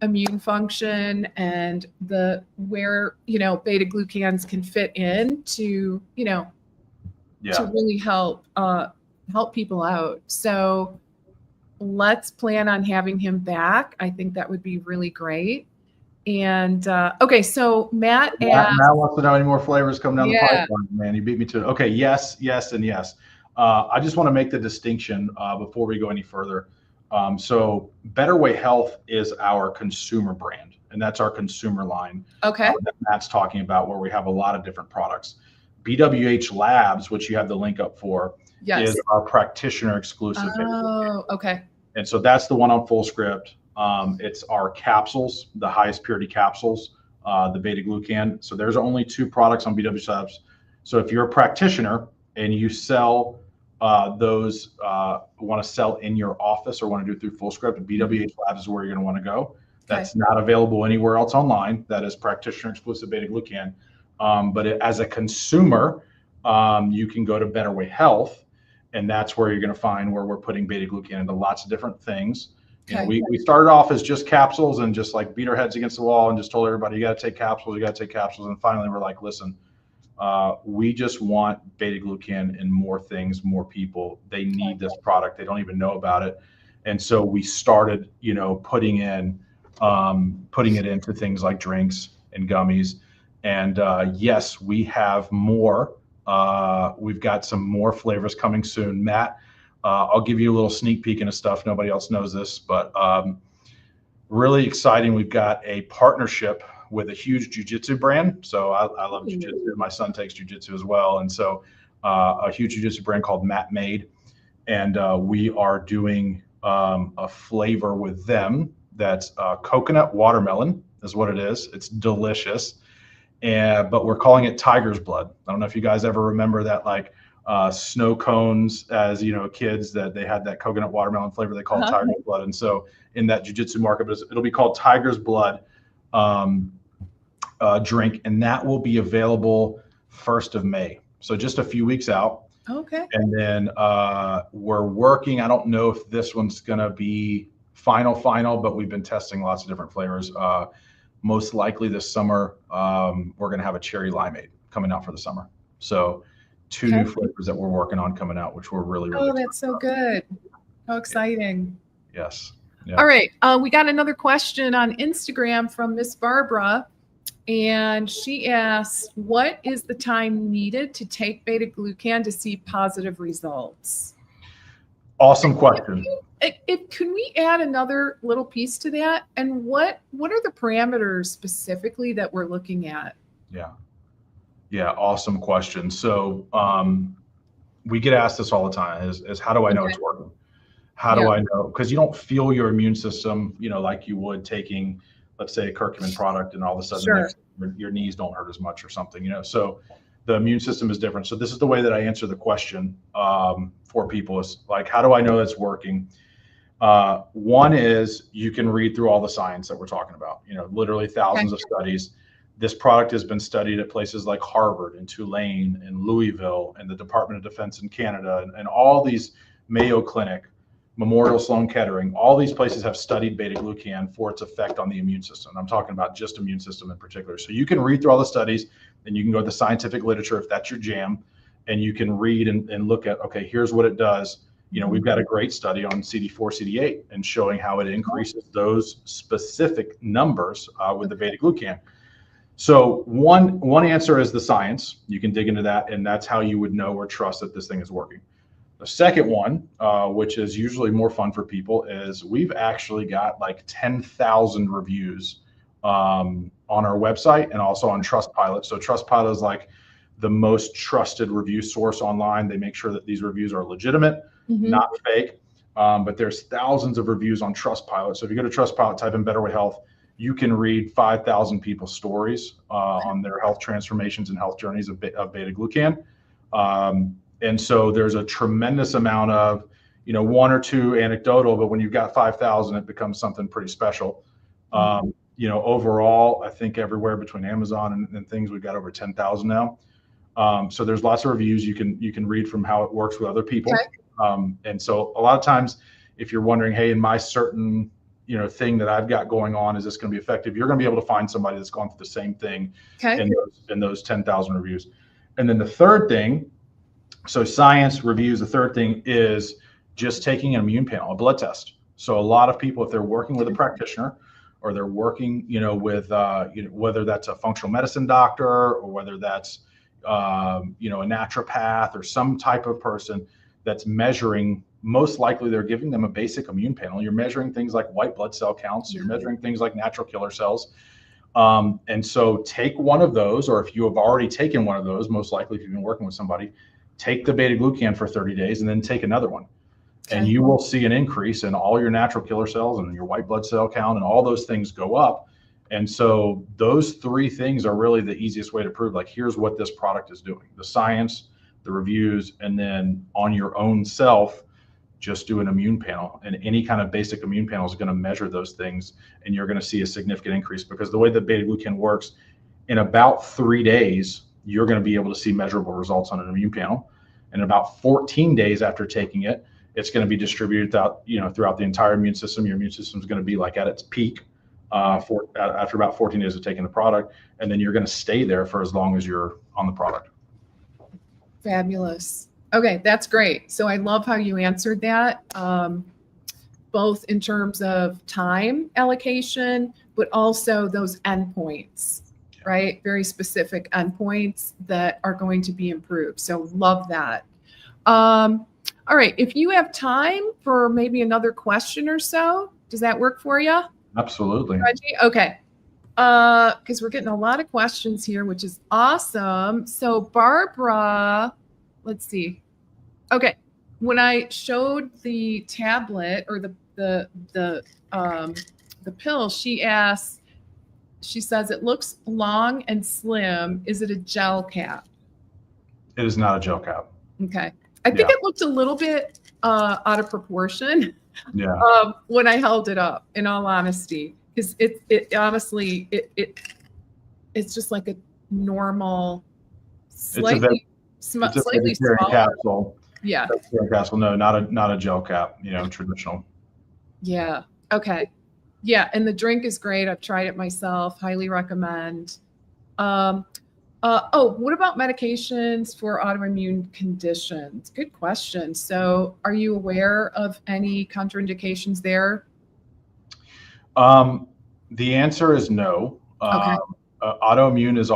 immune function and where beta glucans can fit in to to really help people out. So let's plan on having him back. I think that would be really great. And okay, so Matt wants to know any more flavors coming down the pipeline. Man, you beat me to it. Okay, yes, and yes. I just want to make the distinction before we go any further. So Better Way Health is our consumer brand, and that's our consumer line. Okay. That Matt's talking about, where we have a lot of different products. BWH Labs, which you have the link up for, is our practitioner exclusive. Oh, okay. And so that's the one on Fullscript. It's our capsules, the highest purity capsules, the Beta Glucan. So there's only 2 products on BWH Labs. So if you're a practitioner and you sell those, want to sell in your office or want to do it through Fullscript, BWH Labs is where you're going to want to go. That's not available anywhere else online. That is practitioner exclusive Beta Glucan. But as a consumer, you can go to Better Way Health, and that's where you're going to find where we're putting Beta Glucan into lots of different things. We started off as just capsules and just like beat our heads against the wall and just told everybody, you got to take capsules, you got to take capsules. And finally we're like, listen, we just want Beta Glucan in more things, more people. They need this product. They don't even know about it. And so we started, putting it into things like drinks and gummies. And yes, we have more. We've got some more flavors coming soon. Matt I'll give you a little sneak peek into stuff. Nobody else knows this, but really exciting. We've got a partnership with a huge jiu-jitsu brand. So I love jiu-jitsu. My son takes jiu-jitsu as well. And so a huge jiu-jitsu brand called Matt Made. And we are doing a flavor with them that's coconut watermelon is what it is. It's delicious. But we're calling it Tiger's Blood. I don't know if you guys ever remember that, like snow cones as, kids, that they had that coconut watermelon flavor they called Tiger's Blood. And so in that jiu-jitsu market, it'll be called Tiger's Blood drink. And that will be available 1st of May. So just a few weeks out. Okay. And then we're working. I don't know if this one's going to be final, but we've been testing lots of different flavors. Most likely this summer, we're going to have a cherry limeade coming out for the summer. So 2 new flavors that we're working on coming out, which we're really that's so good. How exciting. Yes. Yeah. All right. We got another question on Instagram from Miss Barbara. And she asked, what is the time needed to take Beta Glucan to see positive results? Awesome question. Can we add another little piece to that? And what are the parameters specifically that we're looking at? Yeah. Awesome question. So we get asked this all the time is how do I know it's working? How do I know? Because you don't feel your immune system, like you would taking, let's say, a curcumin product, and all of a sudden your knees don't hurt as much or something, So the immune system is different. So this is the way that I answer the question for people is like, how do I know it's working? One is you can read through all the science that we're talking about, literally thousands of studies. This product has been studied at places like Harvard and Tulane and Louisville and the Department of Defense in Canada and all these, Mayo Clinic, Memorial Sloan Kettering, all these places have studied beta glucan for its effect on the immune system. I'm talking about just immune system in particular. So you can read through all the studies, and you can go to the scientific literature if that's your jam, and you can read and look at, okay, here's what it does. We've got a great study on CD4, CD8 and showing how it increases those specific numbers with the beta glucan. So one answer is the science. You can dig into that, and that's how you would know or trust that this thing is working. The second one, which is usually more fun for people, is we've actually got like 10,000 reviews on our website and also on Trustpilot. So Trustpilot is like the most trusted review source online. They make sure that these reviews are legitimate, not fake. But there's thousands of reviews on Trustpilot. So if you go to Trustpilot, type in Better Way Health, you can read 5,000 people's stories on their health transformations and health journeys of beta glucan. And so there's a tremendous amount of, 1 or 2 anecdotal, but when you've got 5,000, it becomes something pretty special. Overall, I think everywhere between Amazon and things, we've got over 10,000 now. So there's lots of reviews you can read from how it works with other people. And so a lot of times, if you're wondering, hey, in my certain, thing that I've got going on, is this going to be effective? You're going to be able to find somebody that's gone through the same thing in those 10,000 reviews. And then the third thing, so science reviews, the third thing is just taking an immune panel, a blood test. So a lot of people, if they're working with a practitioner or they're working, with, whether that's a functional medicine doctor or whether that's, a naturopath or some type of person that's measuring, most likely they're giving them a basic immune panel. You're measuring things like white blood cell counts. You're measuring things like natural killer cells. And so take one of those, or if you have already taken one of those, most likely if you've been working with somebody, take the beta glucan for 30 days and then take another one. And you will see an increase in all your natural killer cells and your white blood cell count, and all those things go up. And so those 3 things are really the easiest way to prove, like, here's what this product is doing: the science, the reviews, and then on your own self, just do an immune panel. And any kind of basic immune panel is going to measure those things, and you're going to see a significant increase, because the way that beta glucan works, in about 3 days, you're going to be able to see measurable results on an immune panel. And about 14 days after taking it, it's going to be distributed throughout the entire immune system. Your immune system is going to be like at its peak after about 14 days of taking the product, and then you're going to stay there for as long as you're on the product. Fabulous. Okay, that's great. So I love how you answered that, both in terms of time allocation, but also those endpoints, right? Very specific endpoints that are going to be improved. So love that. All All right. If you have time for maybe another question or so, does that work for you? Absolutely. Reggie? Okay. Because we're getting a lot of questions here, which is awesome. So Barbara, let's see. Okay. When I showed the tablet or the pill, she asked, she says it looks long and slim. Is it a gel cap? It is not a gel cap. Okay. I think it looked a little bit out of proportion. Yeah. When I held it up, in all honesty, because it honestly it's just like a normal, slightly smaller capsule. Yeah. Capsule. No, not a gel cap. Traditional. Yeah. Okay. Yeah, and the drink is great. I've tried it myself. Highly recommend. What about medications for autoimmune conditions? Good question. So, are you aware of any contraindications there? The answer is no. Okay. Autoimmune is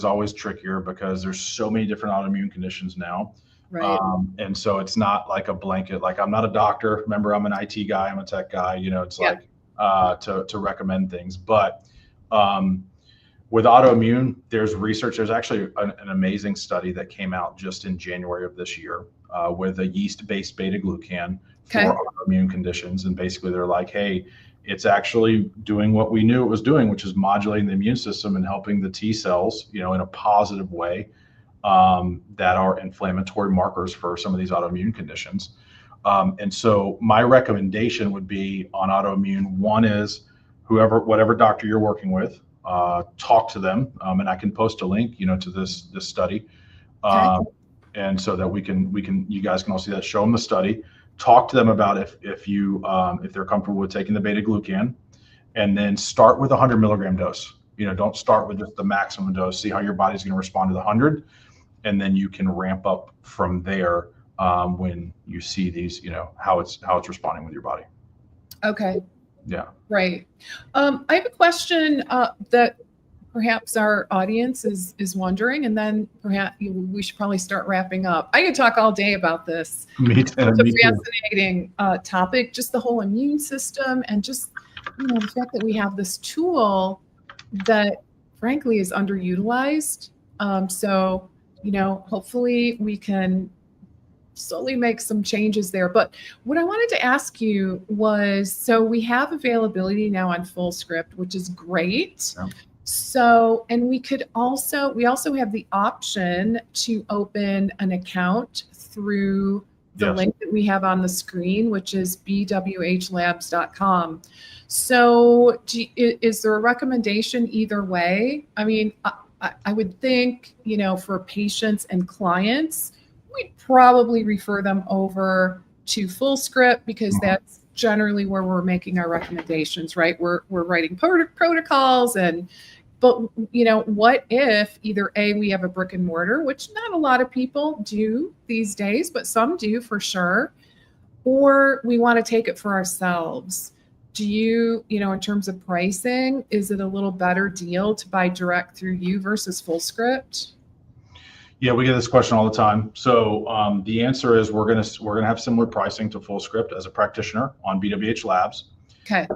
always trickier because there's so many different autoimmune conditions now. Right. And so it's not like a blanket. Like, I'm not a doctor. Remember, I'm an IT guy. I'm a tech guy. It's like to recommend things. But with autoimmune, there's research. There's actually an amazing study that came out just in January of this year with a yeast-based beta glucan for autoimmune conditions. And basically, they're like, hey, it's actually doing what we knew it was doing, which is modulating the immune system and helping the T cells, in a positive way, that are inflammatory markers for some of these autoimmune conditions. And so my recommendation would be on autoimmune. One is whatever doctor you're working with, talk to them, and I can post a link, to this study, and so that you guys can all see that. Show them the study. Talk to them about if they're comfortable with taking the beta glucan, and then start with a 100 milligram dose. Don't start with just the maximum dose. See how your body's going to respond to the 100, and then you can ramp up from there when you see these, how it's responding with your body. Okay. Yeah. Right. I have a question that perhaps our audience is wondering, and then perhaps we should probably start wrapping up. I could talk all day about this. Me too. It's a fascinating topic, just the whole immune system, and just the fact that we have this tool that, frankly, is underutilized. So hopefully we can slowly make some changes there. But what I wanted to ask you was, so we have availability now on FullScript, which is great. Yeah. So, and we also have the option to open an account through the link that we have on the screen, which is BWHLabs.com. So is there a recommendation either way? I mean, I would think, for patients and clients, we'd probably refer them over to FullScript because that's generally where we're making our recommendations, right? We're writing protocols but what if either A, we have a brick and mortar, which not a lot of people do these days, but some do for sure, or we want to take it for ourselves. Do you, in terms of pricing, is it a little better deal to buy direct through you versus FullScript? Yeah, we get this question all the time. So the answer is we're gonna have similar pricing to FullScript as a practitioner on BWH Labs. Okay.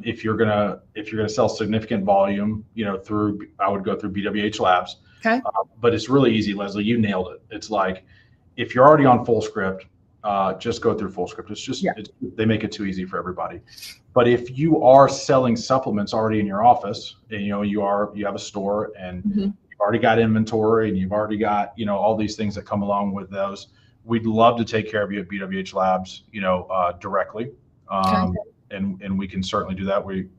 If you're gonna sell significant volume, I would go through BWH Labs. Okay. But it's really easy, Leslie. You nailed it. It's like, if you're already on FullScript, just go through FullScript. It's just they make it too easy for everybody. But if you are selling supplements already in your office, and you have a store and you've already got inventory and you've already got all these things that come along with those, we'd love to take care of you at BWH Labs, directly. And we can certainly do that. We'd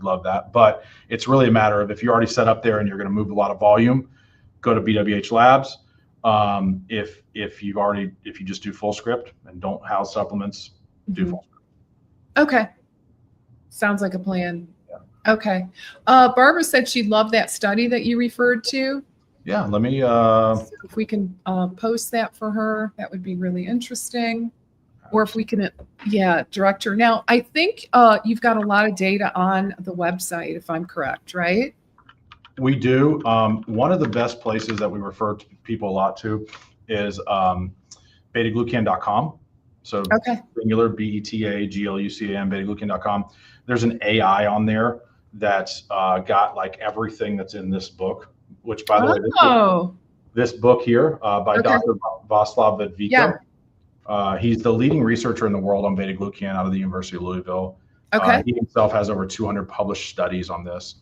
love that. But it's really a matter of, if you're already set up there and you're going to move a lot of volume, go to BWH Labs. If you just do FullScript and don't house supplements, do FullScript. Okay. Sounds like a plan. Yeah. Okay. Barbara said she'd love that study that you referred to. Yeah. Let me. So if we can post that for her, that would be really interesting. Or if we can, direct her. Now, I think you've got a lot of data on the website, if I'm correct, right? We do. One of the best places that we refer to people a lot to is betaglucan.com. So Okay. singular, BETAGLUCAN, betaglucan.com. There's an AI on there that's got like everything that's in this book, which, by the way, this book here by Okay. Dr. Václav Vedvico. Yeah. He's the leading researcher in the world on beta glucan out of the University of Louisville. Okay. He himself has over 200 published studies on this.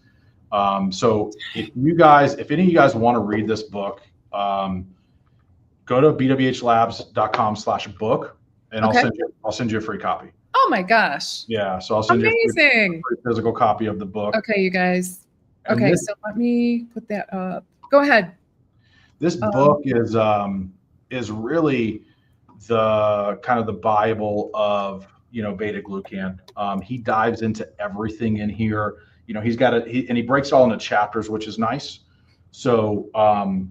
So if any of you guys want to read this book, go to bwhlabs.com/book, and Okay. I'll send you a free copy. Oh my gosh. Yeah, so I'll send you a free physical copy of the book. Okay, you guys. Okay, so let me put that up. Go ahead. This book is really the kind of the Bible of, beta glucan. He dives into everything in here. He's got and he breaks it all into chapters, which is nice. So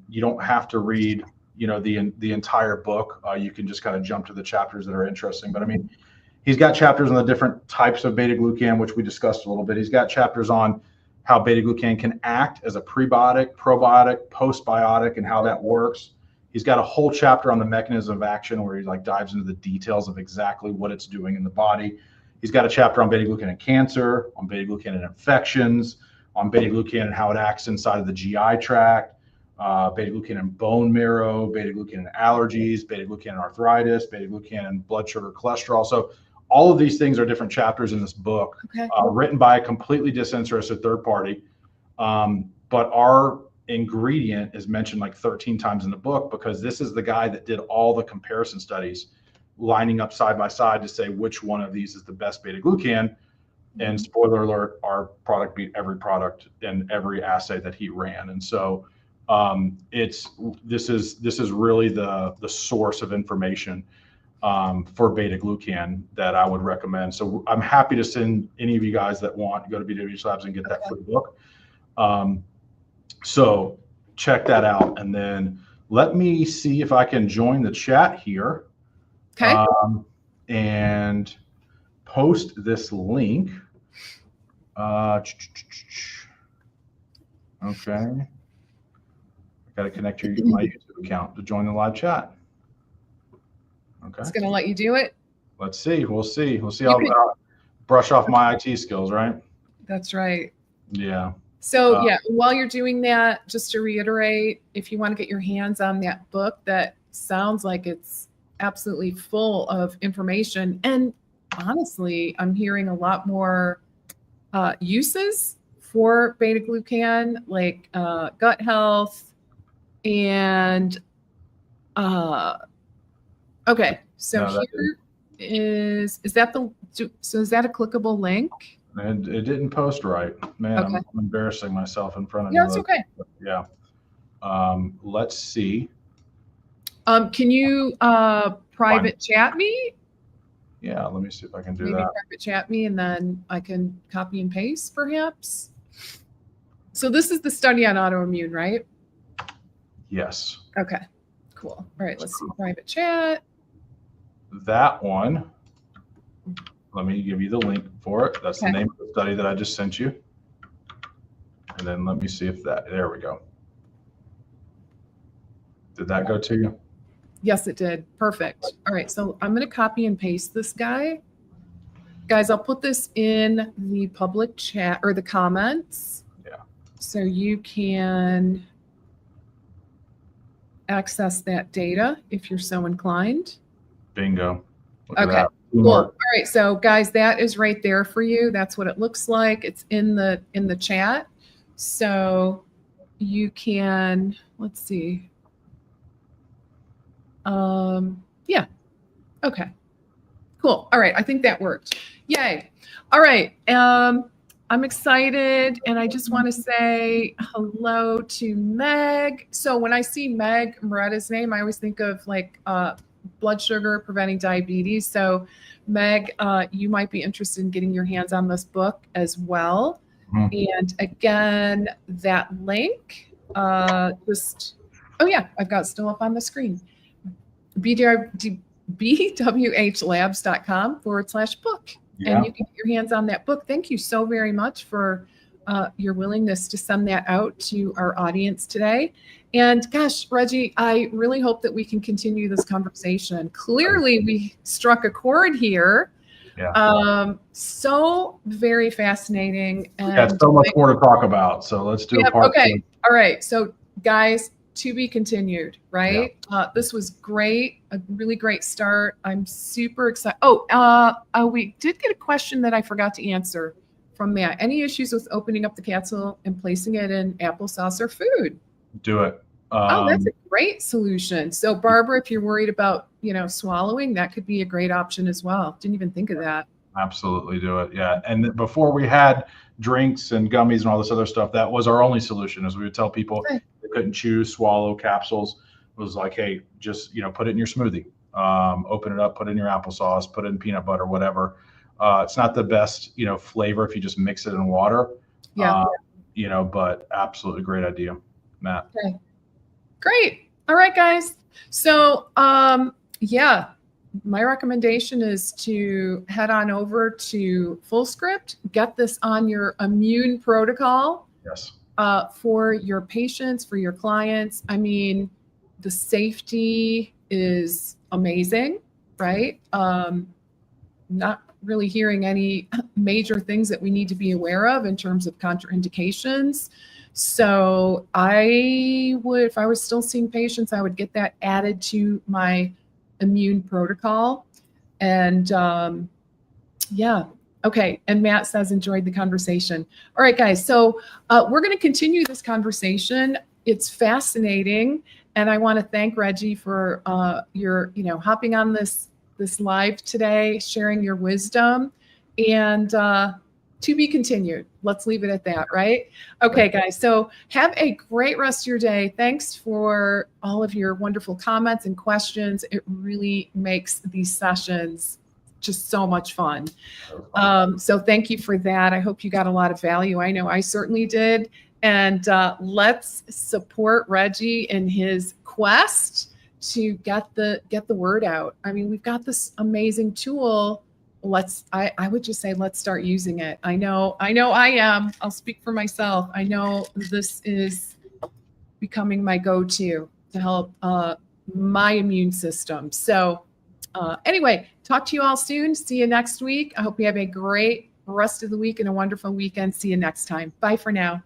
you don't have to read, the entire book. You can just kind of jump to the chapters that are interesting. But I mean, he's got chapters on the different types of beta glucan, which we discussed a little bit. He's got chapters on how beta glucan can act as a prebiotic, probiotic, postbiotic, and how that works. He's got a whole chapter on the mechanism of action where he dives into the details of exactly what it's doing in the body. He's got a chapter on beta glucan and cancer, on beta glucan and infections, on beta glucan and how it acts inside of the GI tract, beta glucan and bone marrow, beta glucan and allergies, beta glucan and arthritis, beta glucan and blood sugar, cholesterol. So all of these things are different chapters in this book, written by a completely disinterested third party. But our ingredient is mentioned like 13 times in the book, because this is the guy that did all the comparison studies, lining up side by side to say which one of these is the best beta glucan. And spoiler alert, our product beat every product in every assay that he ran. And so this is really the source of information for beta glucan that I would recommend. So I'm happy to send any of you guys that want to go to BWH Labs and get that free book. So check that out, and then let me see if I can join the chat here. Okay. And post this link. Okay. I got to connect my YouTube account to join the live chat. Okay. It's going to let you do it. Let's see. We'll see. I'll brush off my IT skills, right? That's right. Yeah. So while you're doing that, just to reiterate, if you want to get your hands on that book, that sounds like it's absolutely full of information. And honestly, I'm hearing a lot more uses for beta glucan, like gut health and okay. So here is that a clickable link? And it didn't post right, man. Okay. I'm embarrassing myself in front of you. Yeah, it's okay. Yeah. Let's see. Can you private chat me? Yeah, let me see if I can do that. Maybe private chat me, and then I can copy and paste, perhaps. So this is the study on autoimmune, right? Yes. Okay. Cool. All right. Let's see. Private chat. That one. Let me give you the link for it. That's the name of the study that I just sent you. And then let me see if there we go. Did that go to you? Yes, it did. Perfect. All right. So I'm going to copy and paste this guy. Guys, I'll put this in the public chat or the comments. Yeah. So you can access that data if you're so inclined. Bingo. Okay. Cool. All right. So guys, that is right there for you. That's what it looks like. It's in the chat. So you can, let's see. Yeah. Okay. Cool. All right. I think that worked. Yay. All right. I'm excited, and I just want to say hello to Meg. So when I see Meg Moretta's name, I always think of like blood sugar preventing diabetes. So Meg, you might be interested in getting your hands on this book as well. Mm-hmm. And again, that link, I've got still up on the screen. BWHLabs.com/book. Yeah. And you can get your hands on that book. Thank you so very much for your willingness to send that out to our audience today. And gosh, Reggie, I really hope that we can continue this conversation. Clearly, we struck a chord here. Yeah. So very fascinating. We got so much more to talk about. So let's do a part okay. two. All right. So guys, to be continued, right? Yeah. This was great. A really great start. I'm super excited. We did get a question that I forgot to answer from Matt. Any issues with opening up the capsule and placing it in applesauce or food? Do it. That's a great solution. So Barbara, if you're worried about, swallowing, that could be a great option as well. Didn't even think of that. Absolutely do it. Yeah. And before we had drinks and gummies and all this other stuff, that was our only solution. As we would tell people they couldn't chew, swallow capsules. It was like, hey, just, put it in your smoothie, open it up, put it in your applesauce, put it in peanut butter, whatever. It's not the best, flavor if you just mix it in water. Yeah. But absolutely great idea, Matt. Okay. Great. All right, guys. So, my recommendation is to head on over to FullScript, get this on your immune protocol. Yes. For your patients, for your clients. I mean, the safety is amazing, right? Not really hearing any major things that we need to be aware of in terms of contraindications. So I would, if I was still seeing patients, I would get that added to my immune protocol. And okay. And Matt says, enjoyed the conversation. All right, guys. So we're going to continue this conversation. It's fascinating. And I want to thank Reggie for your, hopping on this live today, sharing your wisdom, and to be continued. Let's leave it at that, right? Okay, guys. So have a great rest of your day. Thanks for all of your wonderful comments and questions. It really makes these sessions just so much fun. So thank you for that. I hope you got a lot of value. I know I certainly did. And let's support Reggie in his quest to get the word out. I mean, we've got this amazing tool. I would just say, let's start using it. I know I am. I'll speak for myself. I know this is becoming my go-to to help my immune system. So anyway, talk to you all soon. See you next week. I hope you have a great rest of the week and a wonderful weekend. See you next time. Bye for now.